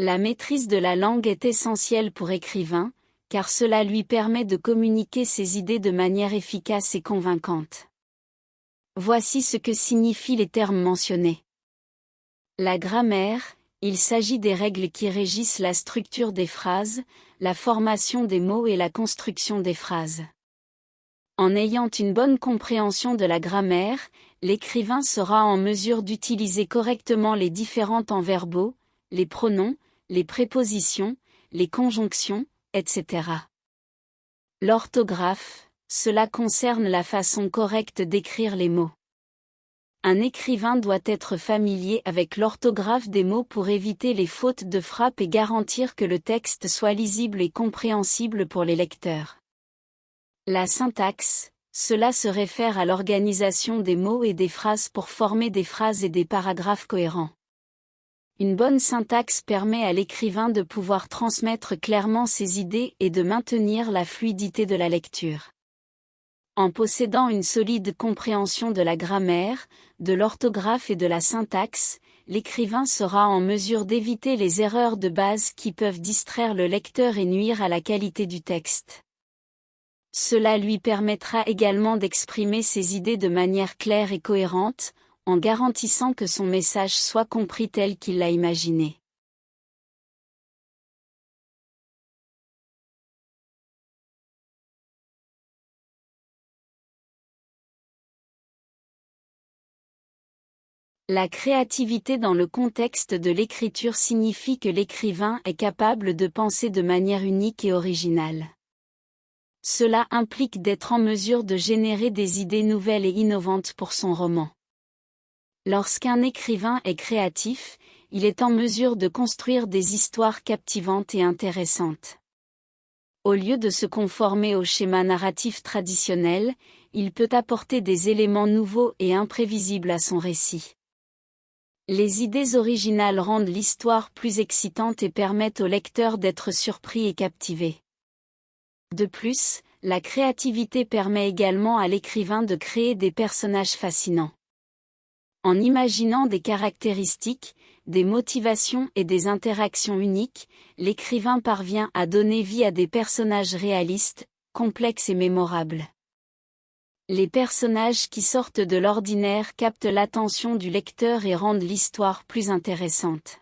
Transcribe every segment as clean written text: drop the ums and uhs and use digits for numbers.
La maîtrise de la langue est essentielle pour écrivain, car cela lui permet de communiquer ses idées de manière efficace et convaincante. Voici ce que signifient les termes mentionnés. La grammaire, il s'agit des règles qui régissent la structure des phrases, la formation des mots et la construction des phrases. En ayant une bonne compréhension de la grammaire, l'écrivain sera en mesure d'utiliser correctement les différents temps verbaux, les pronoms, les prépositions, les conjonctions, etc. L'orthographe, cela concerne la façon correcte d'écrire les mots. Un écrivain doit être familier avec l'orthographe des mots pour éviter les fautes de frappe et garantir que le texte soit lisible et compréhensible pour les lecteurs. La syntaxe, cela se réfère à l'organisation des mots et des phrases pour former des phrases et des paragraphes cohérents. Une bonne syntaxe permet à l'écrivain de pouvoir transmettre clairement ses idées et de maintenir la fluidité de la lecture. En possédant une solide compréhension de la grammaire, de l'orthographe et de la syntaxe, l'écrivain sera en mesure d'éviter les erreurs de base qui peuvent distraire le lecteur et nuire à la qualité du texte. Cela lui permettra également d'exprimer ses idées de manière claire et cohérente, en garantissant que son message soit compris tel qu'il l'a imaginé. La créativité dans le contexte de l'écriture signifie que l'écrivain est capable de penser de manière unique et originale. Cela implique d'être en mesure de générer des idées nouvelles et innovantes pour son roman. Lorsqu'un écrivain est créatif, il est en mesure de construire des histoires captivantes et intéressantes. Au lieu de se conformer au schéma narratif traditionnel, il peut apporter des éléments nouveaux et imprévisibles à son récit. Les idées originales rendent l'histoire plus excitante et permettent au lecteur d'être surpris et captivé. De plus, la créativité permet également à l'écrivain de créer des personnages fascinants. En imaginant des caractéristiques, des motivations et des interactions uniques, l'écrivain parvient à donner vie à des personnages réalistes, complexes et mémorables. Les personnages qui sortent de l'ordinaire captent l'attention du lecteur et rendent l'histoire plus intéressante.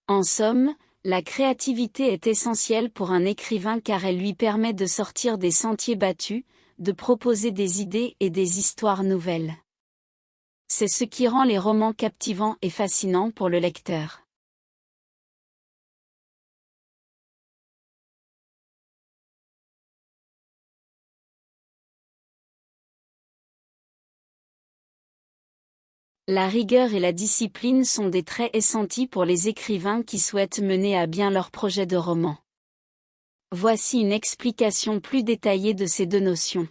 En somme, la créativité est essentielle pour un écrivain car elle lui permet de sortir des sentiers battus, de proposer des idées et des histoires nouvelles. C'est ce qui rend les romans captivants et fascinants pour le lecteur. La rigueur et la discipline sont des traits essentiels pour les écrivains qui souhaitent mener à bien leur projet de roman. Voici une explication plus détaillée de ces deux notions.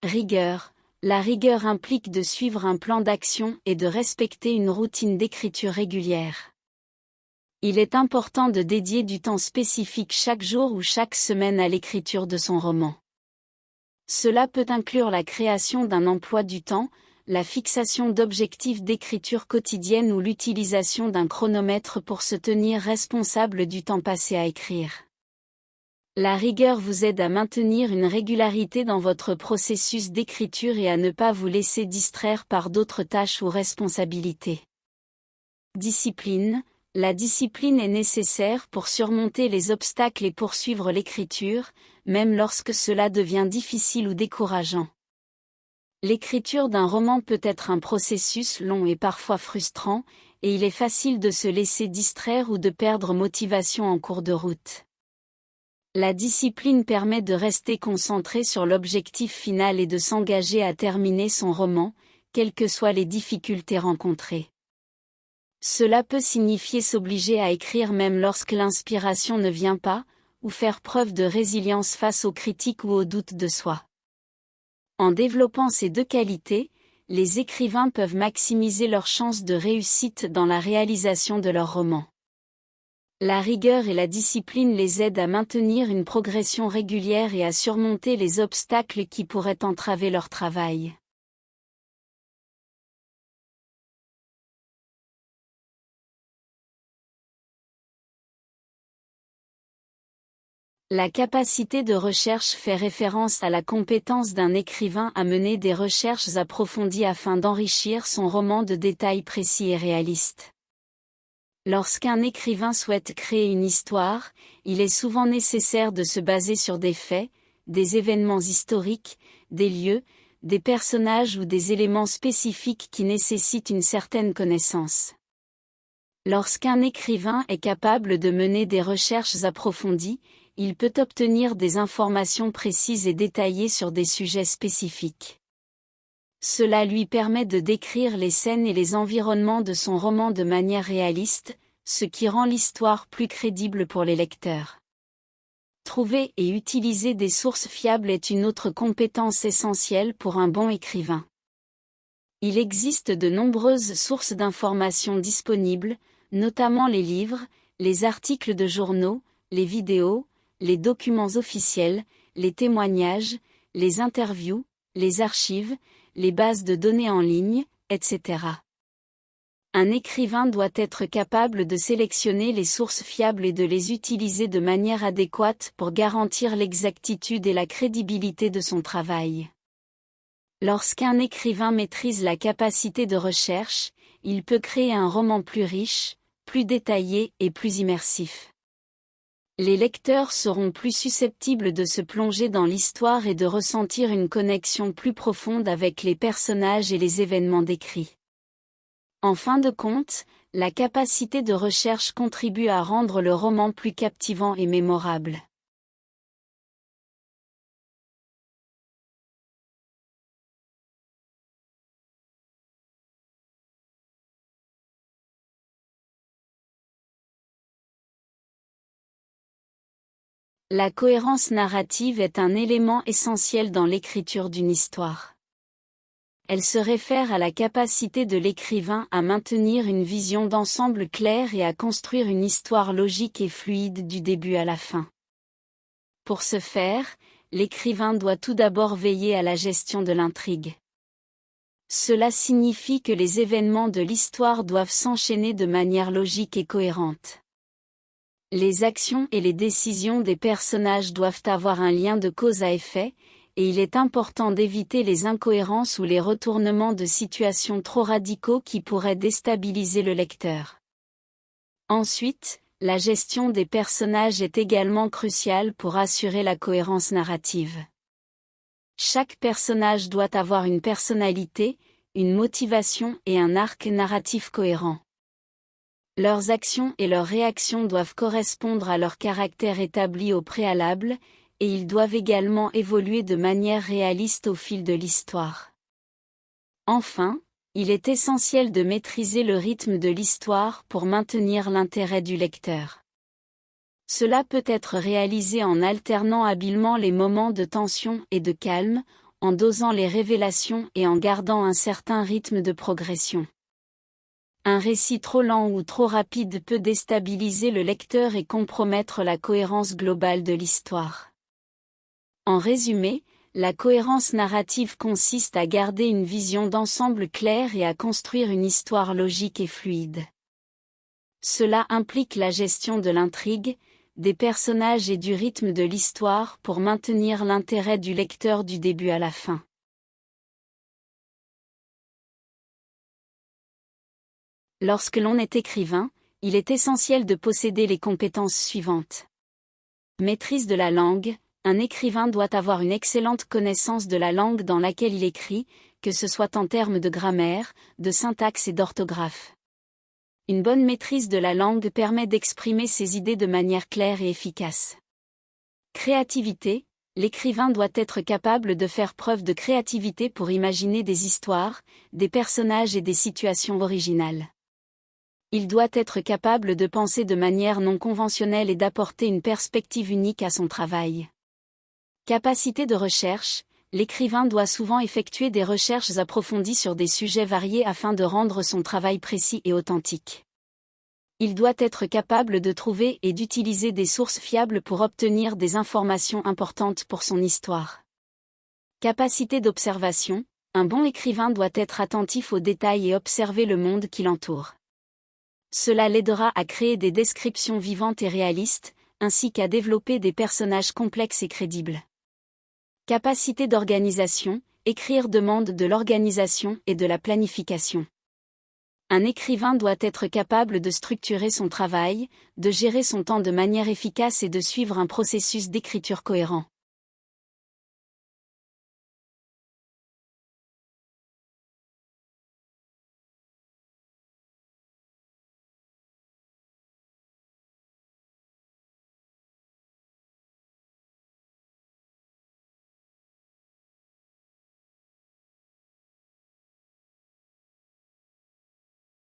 Rigueur. La rigueur implique de suivre un plan d'action et de respecter une routine d'écriture régulière. Il est important de dédier du temps spécifique chaque jour ou chaque semaine à l'écriture de son roman. Cela peut inclure la création d'un emploi du temps, la fixation d'objectifs d'écriture quotidienne ou l'utilisation d'un chronomètre pour se tenir responsable du temps passé à écrire. La rigueur vous aide à maintenir une régularité dans votre processus d'écriture et à ne pas vous laisser distraire par d'autres tâches ou responsabilités. Discipline. La discipline est nécessaire pour surmonter les obstacles et poursuivre l'écriture, même lorsque cela devient difficile ou décourageant. L'écriture d'un roman peut être un processus long et parfois frustrant, et il est facile de se laisser distraire ou de perdre motivation en cours de route. La discipline permet de rester concentré sur l'objectif final et de s'engager à terminer son roman, quelles que soient les difficultés rencontrées. Cela peut signifier s'obliger à écrire même lorsque l'inspiration ne vient pas, ou faire preuve de résilience face aux critiques ou aux doutes de soi. En développant ces deux qualités, les écrivains peuvent maximiser leurs chances de réussite dans la réalisation de leur roman. La rigueur et la discipline les aident à maintenir une progression régulière et à surmonter les obstacles qui pourraient entraver leur travail. La capacité de recherche fait référence à la compétence d'un écrivain à mener des recherches approfondies afin d'enrichir son roman de détails précis et réalistes. Lorsqu'un écrivain souhaite créer une histoire, il est souvent nécessaire de se baser sur des faits, des événements historiques, des lieux, des personnages ou des éléments spécifiques qui nécessitent une certaine connaissance. Lorsqu'un écrivain est capable de mener des recherches approfondies, il peut obtenir des informations précises et détaillées sur des sujets spécifiques. Cela lui permet de décrire les scènes et les environnements de son roman de manière réaliste, ce qui rend l'histoire plus crédible pour les lecteurs. Trouver et utiliser des sources fiables est une autre compétence essentielle pour un bon écrivain. Il existe de nombreuses sources d'informations disponibles, notamment les livres, les articles de journaux, les vidéos, les documents officiels, les témoignages, les interviews, les archives, les bases de données en ligne, etc. Un écrivain doit être capable de sélectionner les sources fiables et de les utiliser de manière adéquate pour garantir l'exactitude et la crédibilité de son travail. Lorsqu'un écrivain maîtrise la capacité de recherche, il peut créer un roman plus riche, plus détaillé et plus immersif. Les lecteurs seront plus susceptibles de se plonger dans l'histoire et de ressentir une connexion plus profonde avec les personnages et les événements décrits. En fin de compte, la capacité de recherche contribue à rendre le roman plus captivant et mémorable. La cohérence narrative est un élément essentiel dans l'écriture d'une histoire. Elle se réfère à la capacité de l'écrivain à maintenir une vision d'ensemble claire et à construire une histoire logique et fluide du début à la fin. Pour ce faire, l'écrivain doit tout d'abord veiller à la gestion de l'intrigue. Cela signifie que les événements de l'histoire doivent s'enchaîner de manière logique et cohérente. Les actions et les décisions des personnages doivent avoir un lien de cause à effet, et il est important d'éviter les incohérences ou les retournements de situation trop radicaux qui pourraient déstabiliser le lecteur. Ensuite, la gestion des personnages est également cruciale pour assurer la cohérence narrative. Chaque personnage doit avoir une personnalité, une motivation et un arc narratif cohérent. Leurs actions et leurs réactions doivent correspondre à leur caractère établi au préalable, et ils doivent également évoluer de manière réaliste au fil de l'histoire. Enfin, il est essentiel de maîtriser le rythme de l'histoire pour maintenir l'intérêt du lecteur. Cela peut être réalisé en alternant habilement les moments de tension et de calme, en dosant les révélations et en gardant un certain rythme de progression. Un récit trop lent ou trop rapide peut déstabiliser le lecteur et compromettre la cohérence globale de l'histoire. En résumé, la cohérence narrative consiste à garder une vision d'ensemble claire et à construire une histoire logique et fluide. Cela implique la gestion de l'intrigue, des personnages et du rythme de l'histoire pour maintenir l'intérêt du lecteur du début à la fin. Lorsque l'on est écrivain, il est essentiel de posséder les compétences suivantes. Maîtrise de la langue. Un écrivain doit avoir une excellente connaissance de la langue dans laquelle il écrit, que ce soit en termes de grammaire, de syntaxe et d'orthographe. Une bonne maîtrise de la langue permet d'exprimer ses idées de manière claire et efficace. Créativité. L'écrivain doit être capable de faire preuve de créativité pour imaginer des histoires, des personnages et des situations originales. Il doit être capable de penser de manière non conventionnelle et d'apporter une perspective unique à son travail. Capacité de recherche. L'écrivain doit souvent effectuer des recherches approfondies sur des sujets variés afin de rendre son travail précis et authentique. Il doit être capable de trouver et d'utiliser des sources fiables pour obtenir des informations importantes pour son histoire. Capacité d'observation. Un bon écrivain doit être attentif aux détails et observer le monde qui l'entoure. Cela l'aidera à créer des descriptions vivantes et réalistes, ainsi qu'à développer des personnages complexes et crédibles. Capacité d'organisation, écrire demande de l'organisation et de la planification. Un écrivain doit être capable de structurer son travail, de gérer son temps de manière efficace et de suivre un processus d'écriture cohérent.